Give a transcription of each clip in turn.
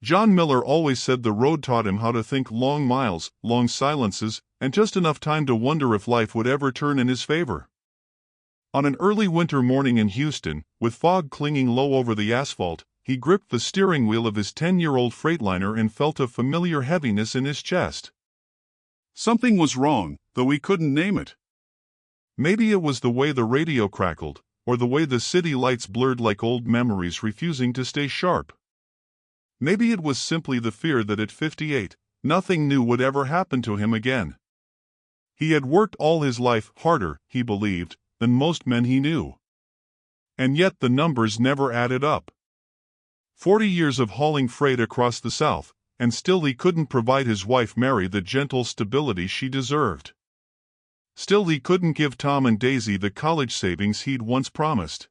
John Miller always said the road taught him how to think long miles, long silences, and just enough time to wonder if life would ever turn in his favor. On an early winter morning in Houston, with fog clinging low over the asphalt, he gripped the steering wheel of his 10-year-old Freightliner and felt a familiar heaviness in his chest. Something was wrong, though he couldn't name it. Maybe it was the way the radio crackled, or the way the city lights blurred like old memories refusing to stay sharp. Maybe it was simply the fear that at 58, nothing new would ever happen to him again. He had worked all his life harder, he believed, than most men he knew. And yet the numbers never added up. 40 years of hauling freight across the South, and still he couldn't provide his wife Mary the gentle stability she deserved. Still he couldn't give Tom and Daisy the college savings he'd once promised.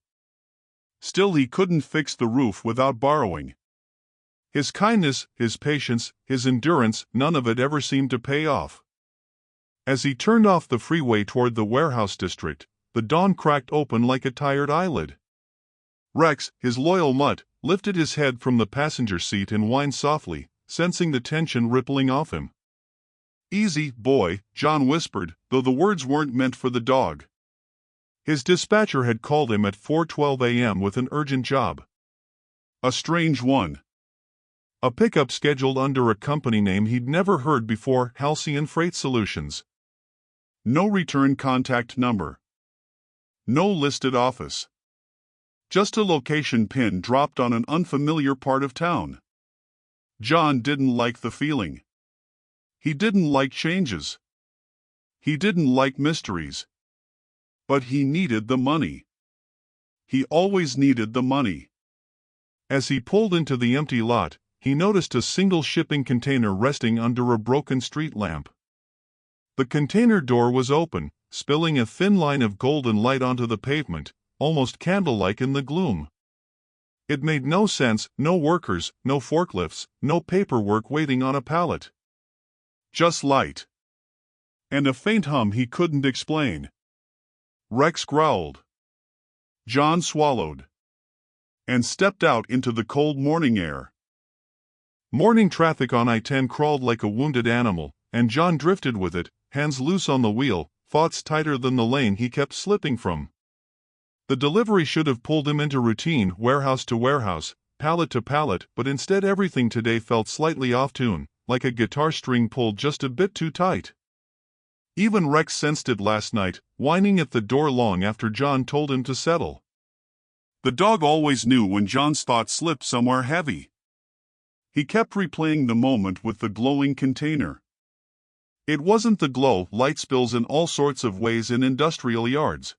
Still he couldn't fix the roof without borrowing. His kindness, his patience, his endurance, none of it ever seemed to pay off. As he turned off the freeway toward the warehouse district, the dawn cracked open like a tired eyelid. Rex, his loyal mutt, lifted his head from the passenger seat and whined softly, sensing the tension rippling off him. "Easy, boy," John whispered, though the words weren't meant for the dog. His dispatcher had called him at 4:12 a.m. with an urgent job. A strange one. A pickup scheduled under a company name he'd never heard before, Halcyon Freight Solutions. No return contact number. No listed office. Just a location pin dropped on an unfamiliar part of town. John didn't like the feeling. He didn't like changes. He didn't like mysteries. But he needed the money. He always needed the money. As he pulled into the empty lot, he noticed a single shipping container resting under a broken street lamp. The container door was open, spilling a thin line of golden light onto the pavement, almost candle-like in the gloom. It made no sense, no workers, no forklifts, no paperwork waiting on a pallet. Just light. And a faint hum he couldn't explain. Rex growled. John swallowed. And stepped out into the cold morning air. Morning traffic on I-10 crawled like a wounded animal, and John drifted with it, hands loose on the wheel, thoughts tighter than the lane he kept slipping from. The delivery should have pulled him into routine, warehouse to warehouse, pallet to pallet, but instead everything today felt slightly off-tune, like a guitar string pulled just a bit too tight. Even Rex sensed it last night, whining at the door long after John told him to settle. The dog always knew when John's thoughts slipped somewhere heavy. He kept replaying the moment with the glowing container. It wasn't the glow, light spills in all sorts of ways in industrial yards.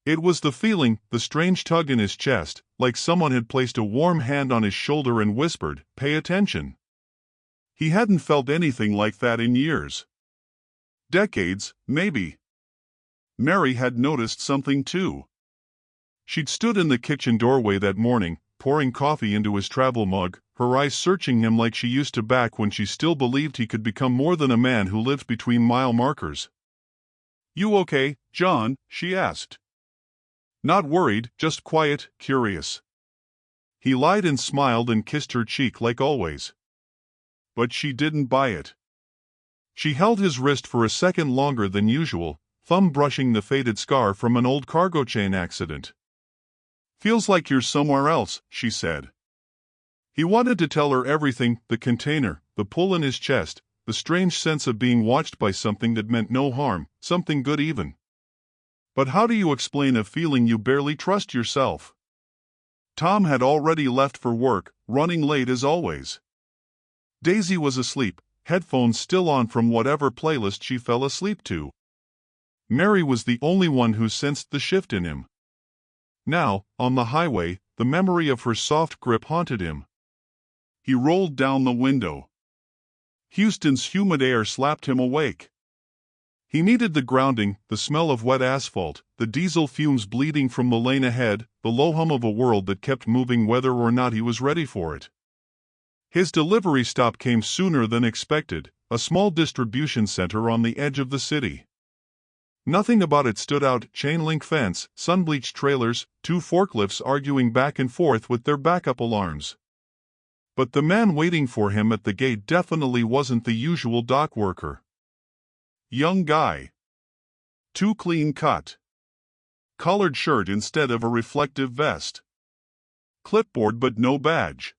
It was the feeling, the strange tug in his chest, like someone had placed a warm hand on his shoulder and whispered, "Pay attention." He hadn't felt anything like that in years. Decades, maybe. Mary had noticed something too. She'd stood in the kitchen doorway that morning, pouring coffee into his travel mug, her eyes searching him like she used to back when she still believed he could become more than a man who lived between mile markers. "You okay, John?" she asked. Not worried, just quiet, curious. He lied and smiled and kissed her cheek like always. But she didn't buy it. She held his wrist for a second longer than usual, thumb brushing the faded scar from an old cargo chain accident. "Feels like you're somewhere else," she said. He wanted to tell her everything, the container, the pull in his chest, the strange sense of being watched by something that meant no harm, something good even. But how do you explain a feeling you barely trust yourself? Tom had already left for work, running late as always. Daisy was asleep, headphones still on from whatever playlist she fell asleep to. Mary was the only one who sensed the shift in him. Now, on the highway, the memory of her soft grip haunted him. He rolled down the window. Houston's humid air slapped him awake. He needed the grounding, the smell of wet asphalt, the diesel fumes bleeding from the lane ahead, the low hum of a world that kept moving whether or not he was ready for it. His delivery stop came sooner than expected, a small distribution center on the edge of the city. Nothing about it stood out: chain-link fence, sun-bleached trailers, two forklifts arguing back and forth with their backup alarms. But the man waiting for him at the gate definitely wasn't the usual dock worker. Young guy. Too clean cut. Collared shirt instead of a reflective vest. Clipboard but no badge.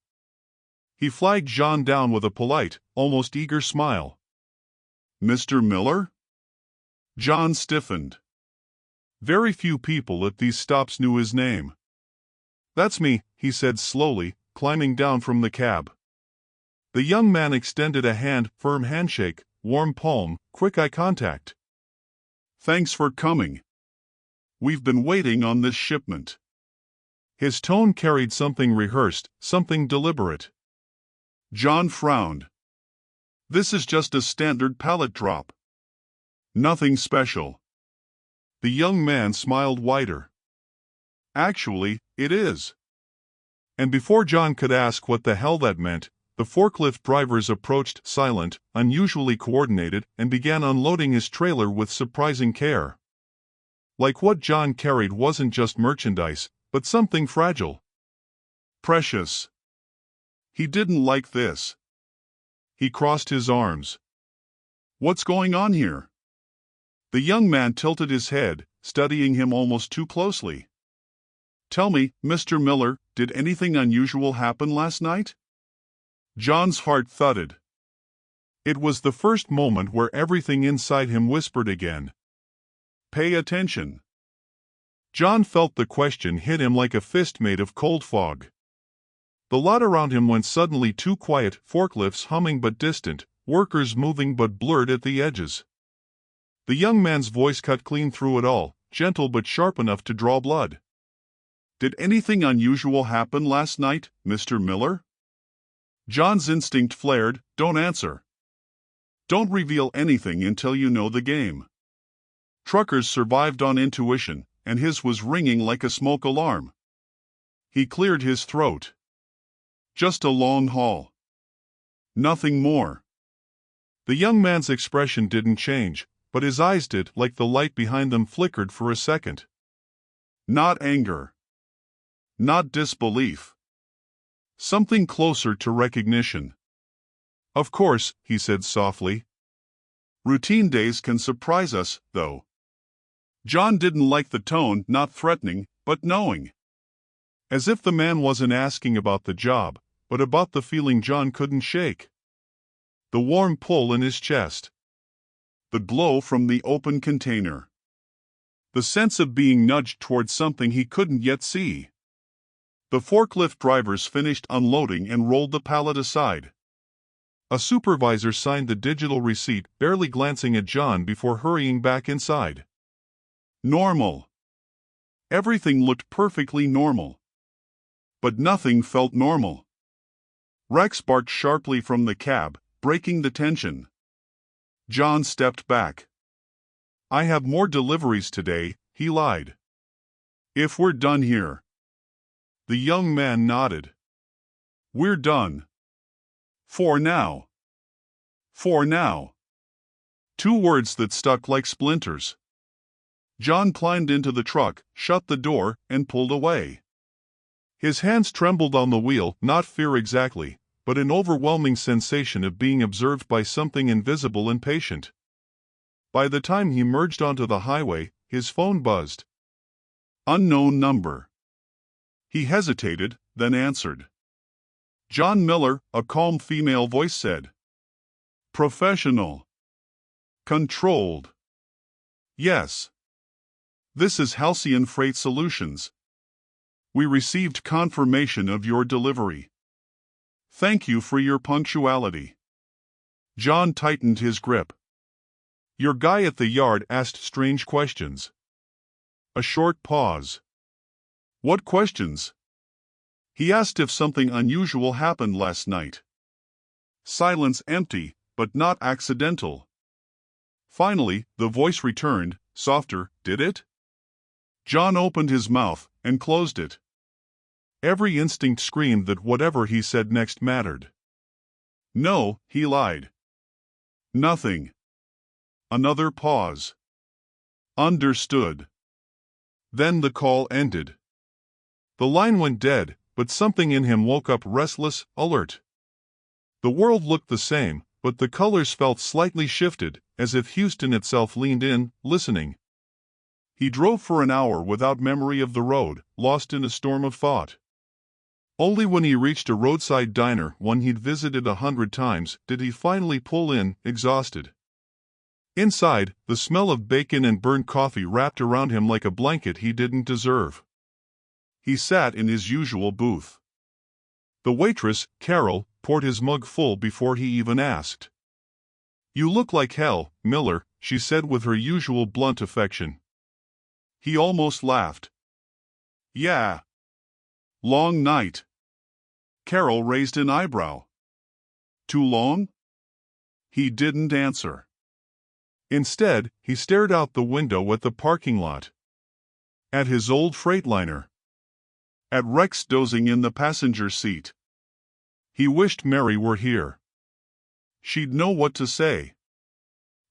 He flagged Jean down with a polite, almost eager smile. "Mr. Miller?" John stiffened. Very few people at these stops knew his name. "That's me," he said slowly, climbing down from the cab. The young man extended a hand, firm handshake, warm palm, quick eye contact. "Thanks for coming. We've been waiting on this shipment." His tone carried something rehearsed, something deliberate. John frowned. "This is just a standard pallet drop. Nothing special." The young man smiled wider. "Actually, it is." And before John could ask what the hell that meant, the forklift drivers approached, silent, unusually coordinated, and began unloading his trailer with surprising care. Like what John carried wasn't just merchandise, but something fragile. Precious. He didn't like this. He crossed his arms. "What's going on here?" The young man tilted his head, studying him almost too closely. "Tell me, Mr. Miller, did anything unusual happen last night?" John's heart thudded. It was the first moment where everything inside him whispered again. "Pay attention." John felt the question hit him like a fist made of cold fog. The lot around him went suddenly too quiet, forklifts humming but distant, workers moving but blurred at the edges. The young man's voice cut clean through it all, gentle but sharp enough to draw blood. "Did anything unusual happen last night, Mr. Miller?" John's instinct flared, "Don't answer. Don't reveal anything until you know the game." Truckers survived on intuition, and his was ringing like a smoke alarm. He cleared his throat. "Just a long haul. Nothing more." The young man's expression didn't change, but his eyes did, like the light behind them flickered for a second. Not anger. Not disbelief. Something closer to recognition. "Of course," he said softly. "Routine days can surprise us, though." John didn't like the tone, not threatening, but knowing. As if the man wasn't asking about the job, but about the feeling John couldn't shake. The warm pull in his chest. The glow from the open container. The sense of being nudged towards something he couldn't yet see. The forklift drivers finished unloading and rolled the pallet aside. A supervisor signed the digital receipt, barely glancing at John before hurrying back inside. Normal. Everything looked perfectly normal. But nothing felt normal. Rex barked sharply from the cab, breaking the tension. John stepped back. "I have more deliveries today," he lied. "If we're done here." The young man nodded. "We're done. For now." For now. Two words that stuck like splinters. John climbed into the truck, shut the door, and pulled away. His hands trembled on the wheel, not fear exactly, but an overwhelming sensation of being observed by something invisible and patient. By the time he merged onto the highway, his phone buzzed. Unknown number. He hesitated, then answered. "John Miller," a calm female voice said. "Professional. Controlled. Yes. This is Halcyon Freight Solutions. We received confirmation of your delivery. Thank you for your punctuality." John tightened his grip. Your guy at the yard asked strange questions. A short pause. What questions? He asked if something unusual happened last night. Silence empty, but not accidental. Finally, the voice returned, softer, "Did it?" John opened his mouth, and closed it. Every instinct screamed that whatever he said next mattered. "No," he lied. "Nothing." Another pause. Understood. Then the call ended. The line went dead, but something in him woke up restless, alert. The world looked the same, but the colors felt slightly shifted, as if Houston itself leaned in, listening. He drove for an hour without memory of the road, lost in a storm of thought. Only when he reached a roadside diner, one he'd visited 100 times, did he finally pull in, exhausted. Inside, the smell of bacon and burnt coffee wrapped around him like a blanket he didn't deserve. He sat in his usual booth. The waitress, Carol, poured his mug full before he even asked. "You look like hell, Miller," she said with her usual blunt affection. He almost laughed. "Yeah. Long night." Carol raised an eyebrow. "Too long?" He didn't answer. Instead, he stared out the window at the parking lot. At his old Freightliner. At Rex dozing in the passenger seat. He wished Mary were here. She'd know what to say.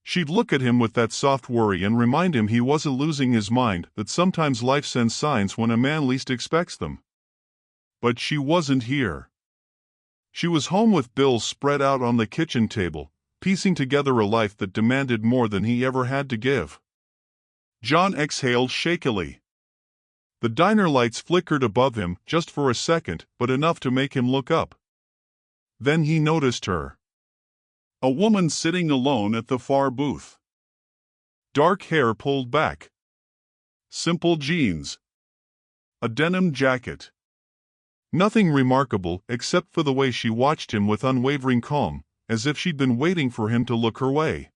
She'd look at him with that soft worry and remind him he wasn't losing his mind, that sometimes life sends signs when a man least expects them. But she wasn't here. She was home with bills spread out on the kitchen table, piecing together a life that demanded more than he ever had to give. John exhaled shakily. The diner lights flickered above him, just for a second, but enough to make him look up. Then he noticed her. A woman sitting alone at the far booth. Dark hair pulled back. Simple jeans. A denim jacket. Nothing remarkable except for the way she watched him with unwavering calm, as if she'd been waiting for him to look her way.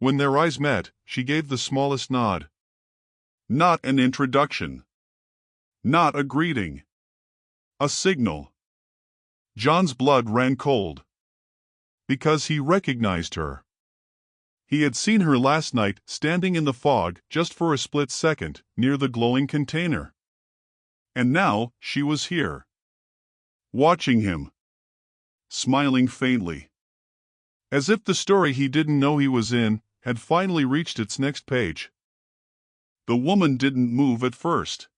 When their eyes met, she gave the smallest nod. Not an introduction. Not a greeting. A signal. John's blood ran cold. Because he recognized her. He had seen her last night, standing in the fog, just for a split second, near the glowing container. And now, she was here. Watching him. Smiling faintly. As if the story he didn't know he was in had finally reached its next page. The woman didn't move at first.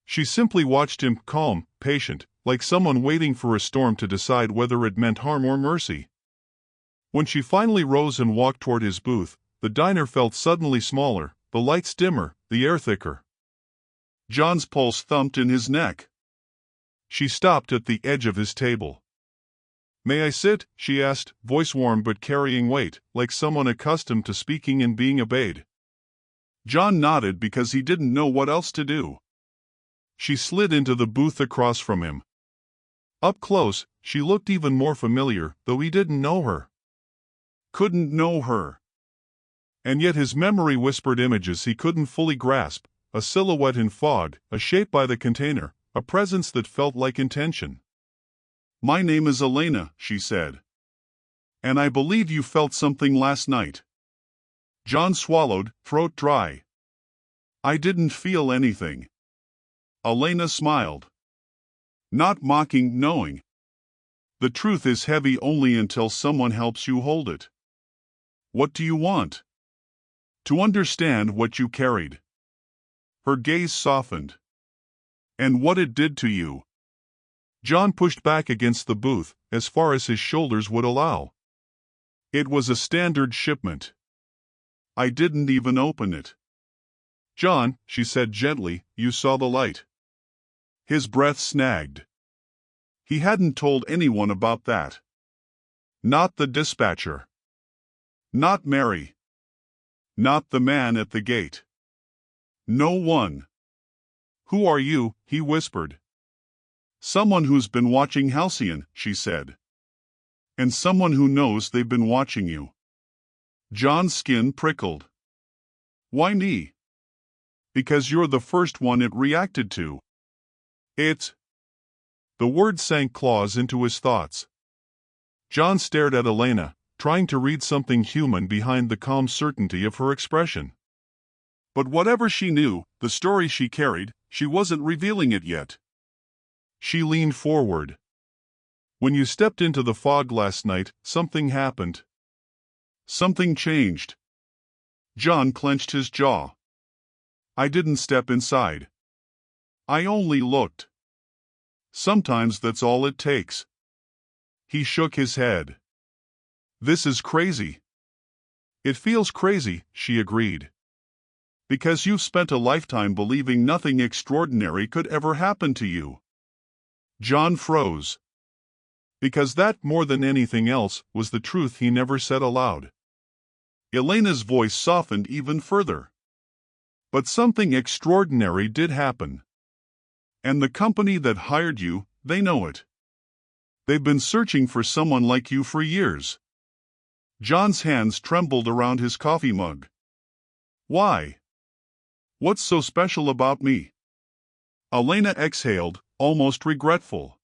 She simply watched him, calm, patient, like someone waiting for a storm to decide whether it meant harm or mercy. When she finally rose and walked toward his booth, the diner felt suddenly smaller, the lights dimmer, the air thicker. John's pulse thumped in his neck. She stopped at the edge of his table. "May I sit?" she asked, voice warm but carrying weight, like someone accustomed to speaking and being obeyed. John nodded because he didn't know what else to do. She slid into the booth across from him. Up close, she looked even more familiar, though he didn't know her. Couldn't know her. And yet his memory whispered images he couldn't fully grasp, a silhouette in fog, a shape by the container, a presence that felt like intention. "My name is Elena," she said. "And I believe you felt something last night." John swallowed, throat dry. "I didn't feel anything." Elena smiled. Not mocking, knowing. "The truth is heavy only until someone helps you hold it." "What do you want?" "To understand what you carried." Her gaze softened. "And what it did to you." John pushed back against the booth, as far as his shoulders would allow. "It was a standard shipment. I didn't even open it." "John," she said gently, "you saw the light." His breath snagged. He hadn't told anyone about that. Not the dispatcher. Not Mary. Not the man at the gate. No one. "Who are you?" he whispered. "Someone who's been watching Halcyon," she said. "And someone who knows they've been watching you." John's skin prickled. "Why me?" "Because you're the first one it reacted to." "It." The word sank claws into his thoughts. John stared at Elena, trying to read something human behind the calm certainty of her expression. But whatever she knew, the story she carried, she wasn't revealing it yet. She leaned forward. "When you stepped into the fog last night, something happened. Something changed." John clenched his jaw. "I didn't step inside. I only looked. Sometimes that's all it takes." He shook his head. This is crazy. It feels crazy, she agreed. Because you've spent a lifetime believing nothing extraordinary could ever happen to you. John froze. Because that, more than anything else, was the truth he never said aloud. Elena's voice softened even further. But something extraordinary did happen. And the company that hired you, they know it. They've been searching for someone like you for years. John's hands trembled around his coffee mug. Why? What's so special about me? Elena exhaled, almost regretful.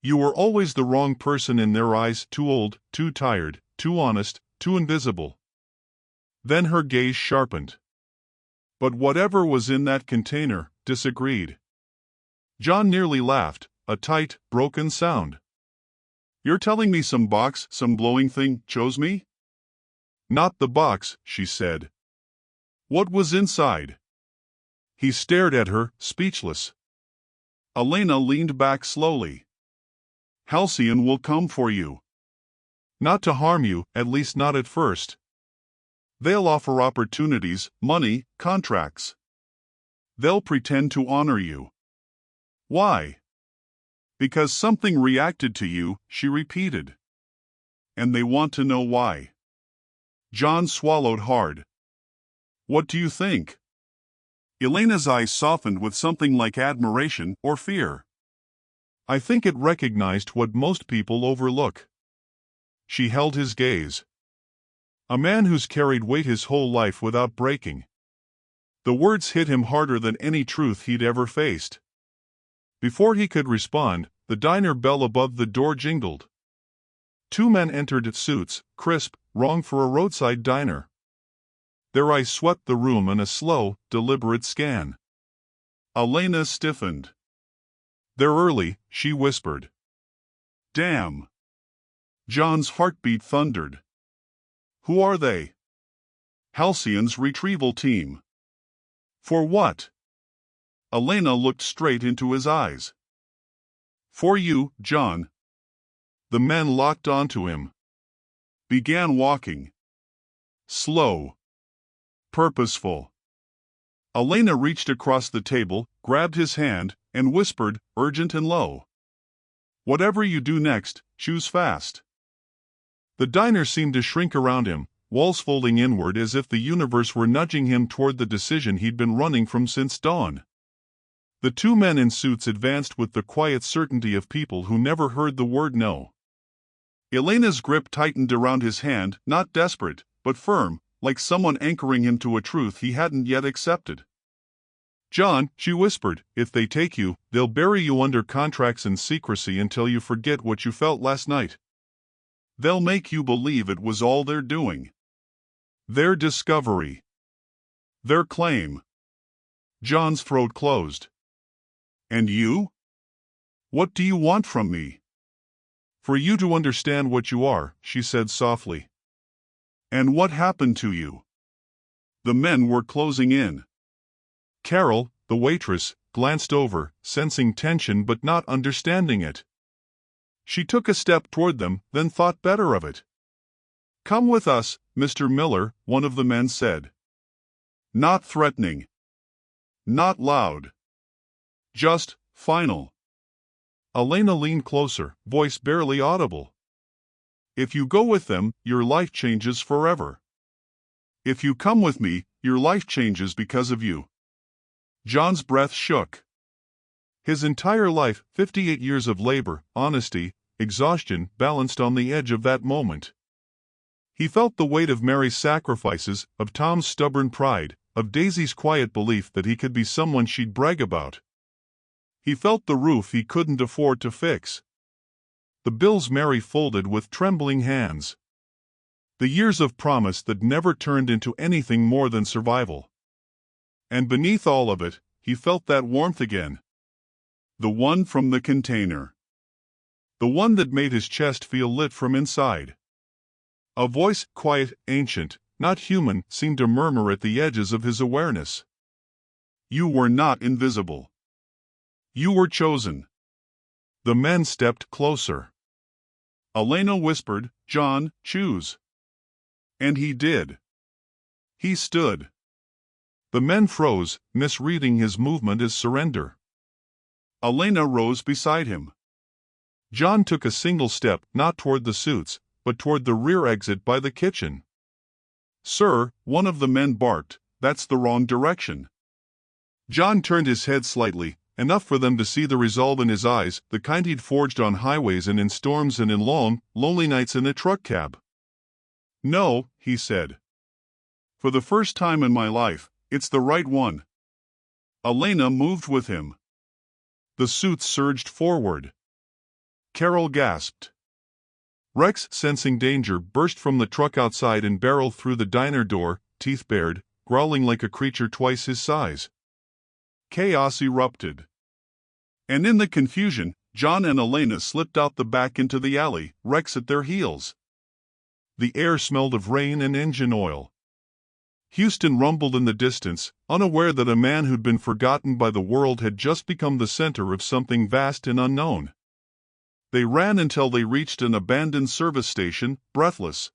You were always the wrong person in their eyes, too old, too tired, too honest, too invisible. Then her gaze sharpened. But whatever was in that container disagreed. John nearly laughed, a tight, broken sound. You're telling me some box, some glowing thing, chose me? Not the box, she said. What was inside? He stared at her, speechless. Elena leaned back slowly. Halcyon will come for you. Not to harm you, at least not at first. They'll offer opportunities, money, contracts. They'll pretend to honor you. Why? Because something reacted to you, she repeated. And they want to know why. John swallowed hard. What do you think? Elena's eyes softened with something like admiration or fear. I think it recognized what most people overlook. She held his gaze. A man who's carried weight his whole life without breaking. The words hit him harder than any truth he'd ever faced. Before he could respond, the diner bell above the door jingled. Two men entered suits, crisp, wrong for a roadside diner. Their eyes swept the room in a slow, deliberate scan. Elena stiffened. They're early, she whispered. Damn. John's heartbeat thundered. Who are they? Halcyon's retrieval team. For what? Elena looked straight into his eyes. For you, John. The men locked onto him. Began walking. Slow. Purposeful. Elena reached across the table, grabbed his hand, and whispered, urgent and low. Whatever you do next, choose fast. The diner seemed to shrink around him, walls folding inward as if the universe were nudging him toward the decision he'd been running from since dawn. The two men in suits advanced with the quiet certainty of people who never heard the word no. Elena's grip tightened around his hand, not desperate, but firm, like someone anchoring him to a truth he hadn't yet accepted. John, she whispered, if they take you, they'll bury you under contracts and secrecy until you forget what you felt last night. They'll make you believe it was all they're doing. Their discovery. Their claim. John's throat closed. And you? What do you want from me? For you to understand what you are, she said softly. And what happened to you? The men were closing in. Carol, the waitress, glanced over, sensing tension but not understanding it. She took a step toward them, then thought better of it. Come with us, Mr. Miller, one of the men said. Not threatening. Not loud. Just, final. Elena leaned closer, voice barely audible. If you go with them, your life changes forever. If you come with me, your life changes because of you. John's breath shook. His entire life, 58 years of labor, honesty, exhaustion, balanced on the edge of that moment. He felt the weight of Mary's sacrifices, of Tom's stubborn pride, of Daisy's quiet belief that he could be someone she'd brag about. He felt the roof he couldn't afford to fix. The bills Mary folded with trembling hands. The years of promise that never turned into anything more than survival. And beneath all of it, he felt that warmth again. The one from the container. The one that made his chest feel lit from inside. A voice, quiet, ancient, not human, seemed to murmur at the edges of his awareness. You were not invisible. You were chosen. The men stepped closer. Elena whispered, "John, choose." And he did. He stood. The men froze, misreading his movement as surrender. Elena rose beside him. John took a single step, not toward the suits, but toward the rear exit by the kitchen. "Sir," one of the men barked, "that's the wrong direction." John turned his head slightly, enough for them to see the resolve in his eyes, the kind he'd forged on highways and in storms and in long, lonely nights in a truck cab. "No," he said. "For the first time in my life, it's the right one." Elena moved with him. The suits surged forward. Carol gasped. Rex, sensing danger, burst from the truck outside and barreled through the diner door, teeth bared, growling like a creature twice his size. Chaos erupted. And in the confusion, John and Elena slipped out the back into the alley, Rex at their heels. The air smelled of rain and engine oil. Houston rumbled in the distance, unaware that a man who'd been forgotten by the world had just become the center of something vast and unknown. They ran until they reached an abandoned service station, breathless.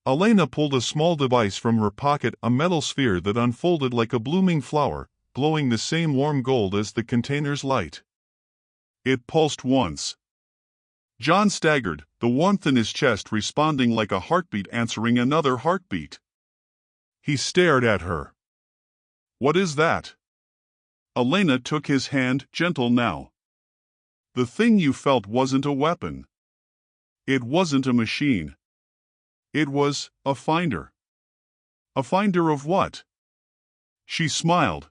Elena pulled a small device from her pocket, a metal sphere that unfolded like a blooming flower, glowing the same warm gold as the container's light. It pulsed once. John staggered, the warmth in his chest responding like a heartbeat answering another heartbeat. He stared at her. "What is that?" Elena took his hand, gentle now. "The thing you felt wasn't a weapon. It wasn't a machine. It was a finder." "A finder of what?" She smiled.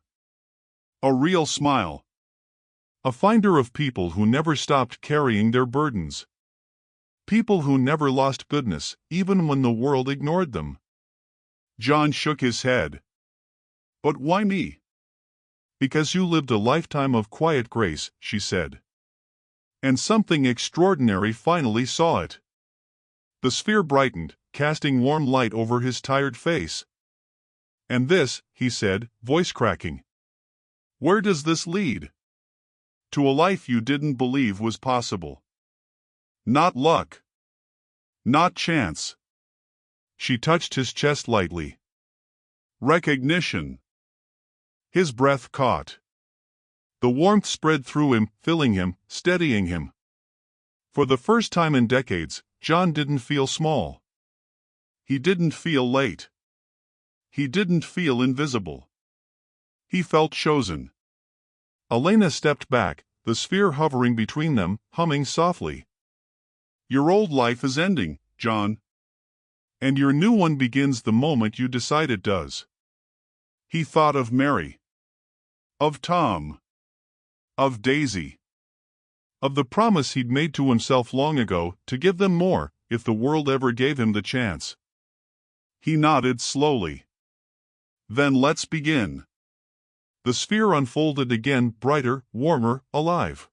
A real smile. "A finder of people who never stopped carrying their burdens. People who never lost goodness, even when the world ignored them." John shook his head. "But why me?" "Because you lived a lifetime of quiet grace," she said. "And something extraordinary finally saw it." The sphere brightened, casting warm light over his tired face. "And this," he said, voice cracking. "Where does this lead?" "To a life you didn't believe was possible. Not luck. Not chance." She touched his chest lightly. "Recognition." His breath caught. The warmth spread through him, filling him, steadying him. For the first time in decades, John didn't feel small. He didn't feel late. He didn't feel invisible. He felt chosen. Elena stepped back, the sphere hovering between them, humming softly. "Your old life is ending, John. And your new one begins the moment you decide it does." He thought of Mary. Of Tom. Of Daisy. Of the promise he'd made to himself long ago, to give them more, if the world ever gave him the chance. He nodded slowly. "Then let's begin." The sphere unfolded again, brighter, warmer, alive.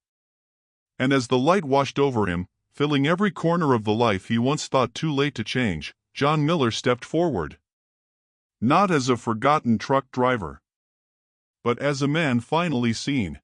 And as the light washed over him, filling every corner of the life he once thought too late to change, John Miller stepped forward. Not as a forgotten truck driver, but as a man finally seen.